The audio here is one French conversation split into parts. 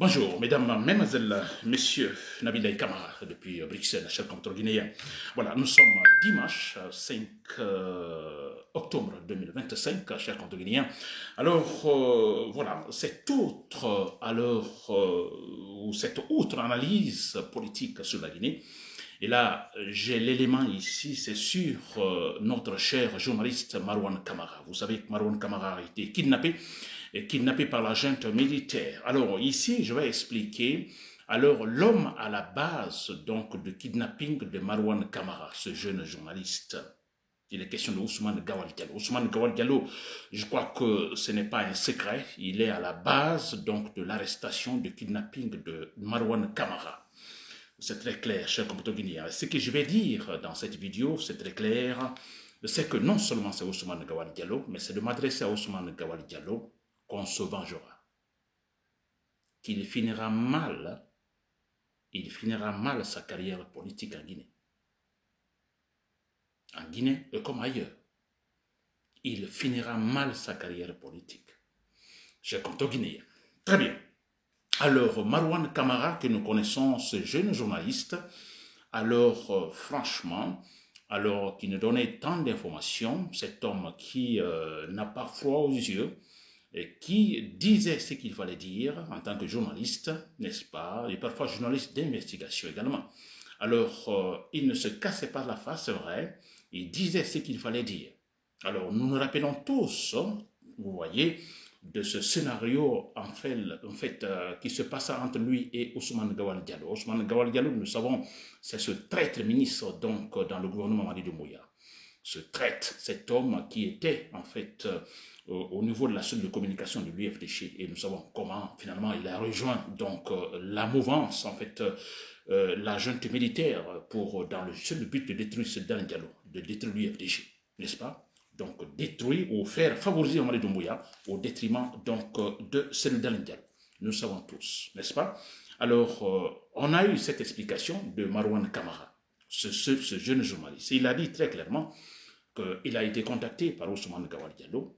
Bonjour, mesdames, mesdemoiselles, messieurs, Nabil Kamara depuis Bruxelles, cher contre guinéen. Voilà, nous sommes dimanche 5 octobre 2025, cher contre guinéen. Alors, voilà, cette autre analyse politique sur la Guinée. Et là, j'ai l'élément ici, c'est sur notre cher journaliste Marouane Kamara. Vous savez que Marouane Kamara a été kidnappé par la junte militaire. Alors ici, je vais expliquer alors l'homme à la base donc de kidnapping de Marouane Kamara, ce jeune journaliste. Il est question de Ousmane Gawal Diallo. Ousmane Gawal Diallo, je crois que ce n'est pas un secret, il est à la base donc de l'arrestation, de kidnapping de Marouane Kamara. C'est très clair, cher compatriotes guinéens. Ce que je vais dire dans cette vidéo, c'est très clair, c'est que non seulement c'est Ousmane Gawal Diallo, mais c'est de m'adresser à Ousmane Gawal Diallo qu'on se vengera. Qu'il finira mal sa carrière politique en Guinée. En Guinée et comme ailleurs. Il finira mal sa carrière politique. Cher compatriotes guinéens. Très bien. Alors, Marouane Kamara, que nous connaissons, ce jeune journaliste, alors franchement, alors qui nous donnait tant d'informations, cet homme qui n'a pas froid aux yeux, et qui disait ce qu'il fallait dire en tant que journaliste, n'est-ce pas, et parfois journaliste d'investigation également. Alors, il ne se cassait pas la face, c'est vrai, il disait ce qu'il fallait dire. Alors, nous nous rappelons tous, vous voyez, de ce scénario en fait qui se passa entre lui et Ousmane Gawal Diallo. Ousmane Gawal Diallo, nous savons, c'est ce traître ministre donc dans le gouvernement Mamadi Doumbouya. Ce traître, cet homme qui était en fait au niveau de la cellule de communication de l'UFDC, et nous savons comment finalement il a rejoint donc la mouvance en fait la junte militaire pour dans le seul but de détruire ce Diallo, de détruire l'UFDC, n'est-ce pas? Donc détruire ou faire favoriser Mamadi Doumbouya au détriment donc de Sénégal Diallo. Nous savons tous, n'est-ce pas? Alors, on a eu cette explication de Marouane Kamara, ce jeune journaliste. Il a dit très clairement qu'il a été contacté par Ousmane Gawal Diallo.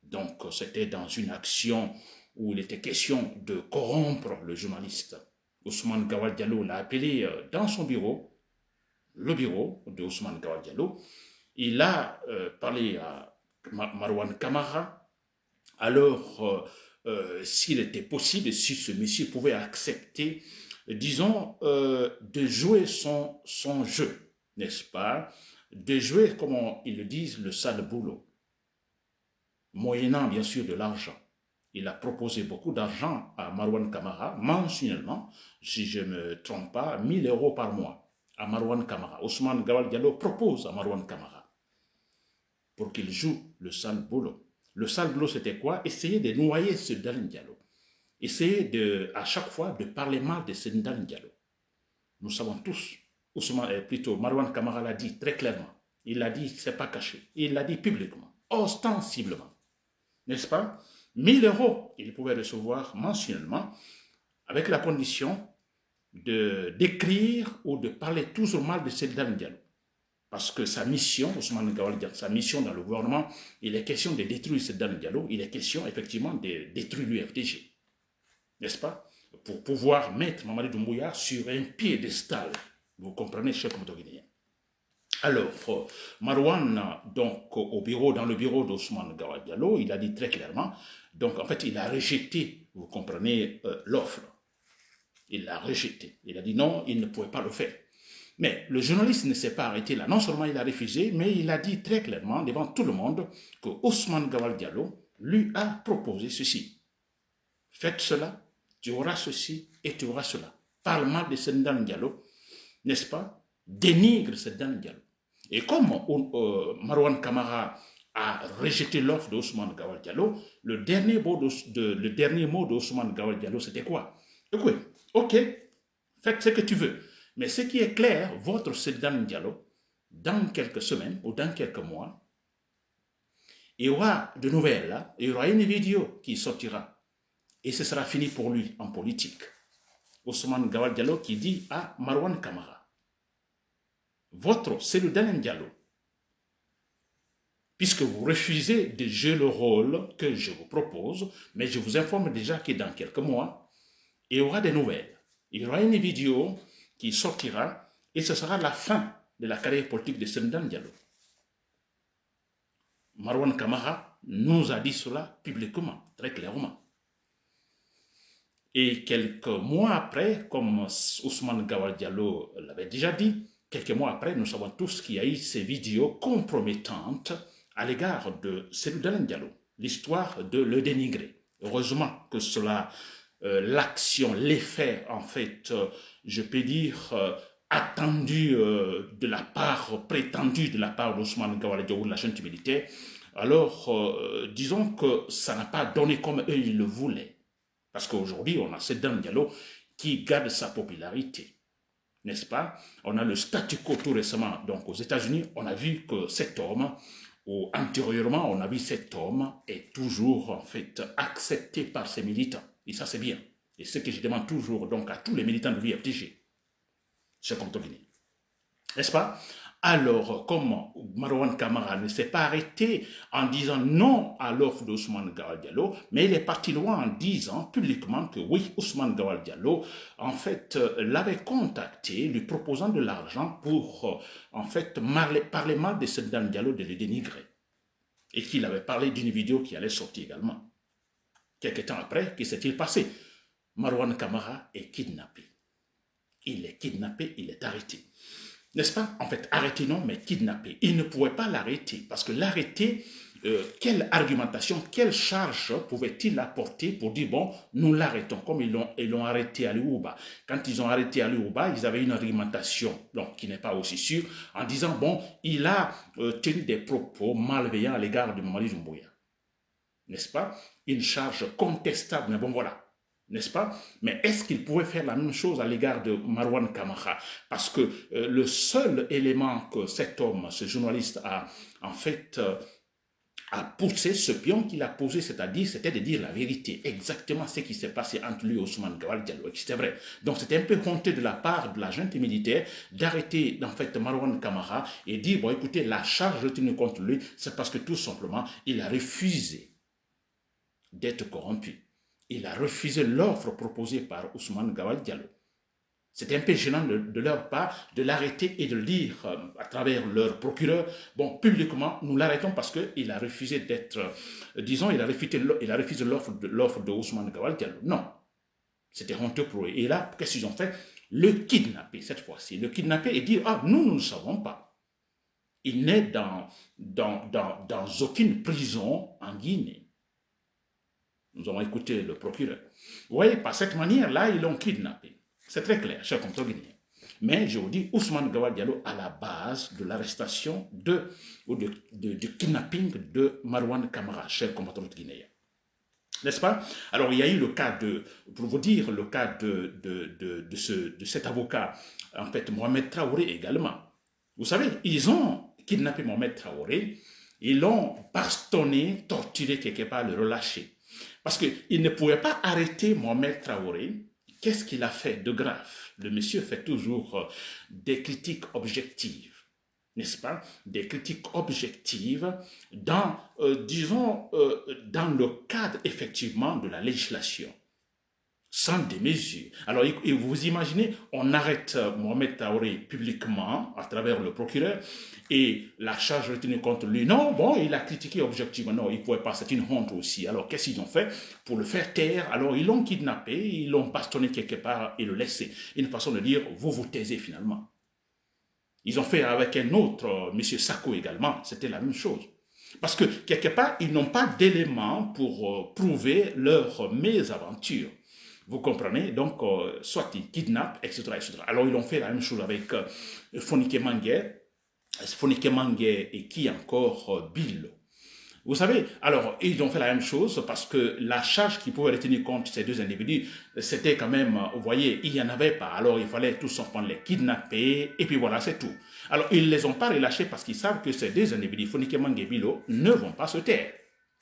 Donc, c'était dans une action où il était question de corrompre le journaliste. Ousmane Gawal Diallo l'a appelé dans son bureau, le bureau de Ousmane Gawal Diallo. Il a parlé à Marouane Kamara. Alors, s'il était possible, si ce monsieur pouvait accepter, disons, de jouer son jeu, n'est-ce pas? De jouer, comme ils le disent, le sale boulot, moyennant bien sûr de l'argent. Il a proposé beaucoup d'argent à Marouane Kamara, mensuellement, si je ne me trompe pas, 1000 € par mois à Marouane Kamara. Ousmane Gawal Diallo propose à Marouane Kamara pour qu'il joue le sale boulot. Le sale boulot, c'était quoi? Essayer de noyer ce Diallo. Essayer à chaque fois de parler mal de ce Diallo. Nous savons tous, Marouane Kamara l'a dit très clairement. Il l'a dit, c'est pas caché. Il l'a dit publiquement, ostensiblement. N'est-ce pas? 1000 € il pouvait recevoir mensuellement avec la condition d'écrire ou de parler toujours mal de ce Diallo. Parce que sa mission, Ousmane Gawal Diallo, sa mission dans le gouvernement, il est question de détruire ce Diallo, il est question effectivement de détruire l'UFDG. N'est-ce pas? Pour pouvoir mettre Mamadi Doumbouya sur un piédestal. Vous comprenez, cher compatriotes guinéen. Alors, Marouane, donc, dans le bureau d'Ousmane Gawal Diallo, il a dit très clairement, donc en fait, il a rejeté, vous comprenez, l'offre. Il l'a rejeté. Il a dit non, il ne pouvait pas le faire. Mais le journaliste ne s'est pas arrêté là. Non seulement il a refusé, mais il a dit très clairement devant tout le monde que Ousmane Gawal Diallo lui a proposé ceci. Faites cela, tu auras ceci et tu auras cela. Parle mal de Sénégal Diallo, n'est-ce pas? Dénigre Sénégal Diallo. Et comme Marouane Kamara a rejeté l'offre d'Ousmane Gawal Diallo, le dernier mot d'Ousmane Gawal Diallo, c'était quoi? Écoutez, ok, faites ce que tu veux. Mais ce qui est clair, votre Sénégal Diallo, dans quelques semaines ou dans quelques mois, il y aura de nouvelles, là, il y aura une vidéo qui sortira. Et ce sera fini pour lui en politique. Ousmane Gawal Diallo qui dit à Marouane Kamara, votre Sénégal Diallo, puisque vous refusez de jouer le rôle que je vous propose, mais je vous informe déjà que dans quelques mois, il y aura des nouvelles. Il y aura une vidéo qui sortira et ce sera la fin de la carrière politique de Sendane Diallo. Marouane Kamara nous a dit cela publiquement, très clairement. Et quelques mois après, comme Ousmane Gawal Diallo l'avait déjà dit, quelques mois après, nous savons tous qu'il y a eu ces vidéos compromettantes à l'égard de Sendane Diallo, l'histoire de le dénigrer. Heureusement que cela, l'action, l'effet, en fait, je peux dire, attendu de la part, prétendu de la part d'Ousmane Gawal Diallo de la junte militaire, alors disons que ça n'a pas donné comme eux ils le voulaient. Parce qu'aujourd'hui, on a Sendane Diallo qui garde sa popularité, n'est-ce pas? On a le statu quo tout récemment, donc aux États-Unis, on a vu que cet homme, ou antérieurement, on a vu cet homme est toujours en fait accepté par ses militants. Et ça, c'est bien. Et ce que je demande toujours donc à tous les militants de l'UFDG, c'est comme Guinée. N'est-ce pas? Alors, comme Marouane Kamara ne s'est pas arrêté en disant non à l'offre d'Ousmane Gawal Diallo, mais il est parti loin en disant publiquement que oui, Ousmane Gawal Diallo, en fait, l'avait contacté, lui proposant de l'argent pour, en fait, parler mal de Sendane Diallo, de le dénigrer. Et qu'il avait parlé d'une vidéo qui allait sortir également. Quelques temps après, que s'est-il passé? Marouane Kamara est kidnappé. Il est kidnappé, il est arrêté. N'est-ce pas? En fait, arrêté non, mais kidnappé. Il ne pouvait pas l'arrêter, parce que l'arrêter, quelle argumentation, quelle charge pouvait-il apporter pour dire, bon, nous l'arrêtons, comme ils l'ont arrêté à l'Ouba. Quand ils ont arrêté à l'Ouba, ils avaient une argumentation, donc qui n'est pas aussi sûre, en disant, bon, il a tenu des propos malveillants à l'égard de Mamadi Doumbouya. N'est-ce pas? Une charge contestable, mais bon, voilà. N'est-ce pas? Mais est-ce qu'il pouvait faire la même chose à l'égard de Marouane Kamara? Parce que le seul élément que cet homme, ce journaliste a en fait a poussé, ce pion qu'il a posé, c'est-à-dire, c'était de dire la vérité, exactement ce qui s'est passé entre lui et Ousmane Gawal Diallo, et c'était vrai. Donc c'était un peu honteux de la part de la junte militaire d'arrêter en fait Marouane Kamara et dire, bon écoutez, la charge retenue contre lui, c'est parce que tout simplement, il a refusé d'être corrompu. Il a refusé l'offre proposée par Ousmane Gawal Diallo. C'était un peu gênant de leur part de l'arrêter et de le dire à travers leur procureur, bon, publiquement, nous l'arrêtons parce qu'il a refusé d'être, disons, il a refusé l'offre de Ousmane Gawal Diallo. Non, c'était honteux pour eux. Et là, qu'est-ce qu'ils ont fait? Le kidnapper, cette fois-ci. Le kidnapper et dire, ah, nous ne savons pas. Il n'est dans aucune prison en Guinée. Nous avons écouté le procureur. Vous voyez, par cette manière-là, ils l'ont kidnappé. C'est très clair, cher compatriotes guinéens. Mais je vous dis, Ousmane Gawal Diallo à la base de l'arrestation du kidnapping de Marouane Kamara, cher compatriotes guinéens. N'est-ce pas? Alors, il y a eu le cas pour vous dire, le cas de cet avocat, en fait, Mohamed Traoré également. Vous savez, ils ont kidnappé Mohamed Traoré, ils l'ont bastonné, torturé quelque part, le relâché. Parce qu'il ne pouvait pas arrêter Mohamed Traoré. Qu'est-ce qu'il a fait de grave? Le monsieur fait toujours des critiques objectives, n'est-ce pas? Des critiques objectives dans, disons, dans le cadre effectivement de la législation, sans démesure. Alors, vous imaginez, on arrête Mohamed Traoré publiquement à travers le procureur et la charge retenue contre lui. Non, bon, il a critiqué objectivement. Non, il ne pouvait pas, c'est une honte aussi. Alors, qu'est-ce qu'ils ont fait pour le faire taire? Alors, ils l'ont kidnappé, ils l'ont bastonné quelque part et le laissé. Une façon de dire, vous vous taisez finalement. Ils ont fait avec un autre, M. Sako également, c'était la même chose. Parce que, quelque part, ils n'ont pas d'éléments pour prouver leur mésaventure. Vous comprenez? Donc, soit ils kidnappent, etc., etc. Alors, ils ont fait la même chose avec Fonike Mangué et qui encore Billo. Vous savez, alors, ils ont fait la même chose parce que la charge qu'ils pouvaient retenir contre ces deux individus, c'était quand même, vous voyez, il n'y en avait pas. Alors, il fallait tout simplement les kidnapper et puis voilà, c'est tout. Alors, ils ne les ont pas relâchés parce qu'ils savent que ces deux individus, Fonike Mangué et Billo, ne vont pas se taire.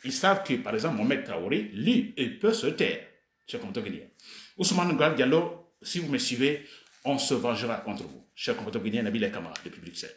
Ils savent que, par exemple, Mohamed Traoré, lui, il peut se taire. Cher compatriote guinéen. Ousmane Gawal Diallo, si vous me suivez, on se vengera contre vous. Cher compatriote guinéen, Nabil Kamara, depuis Bruxelles.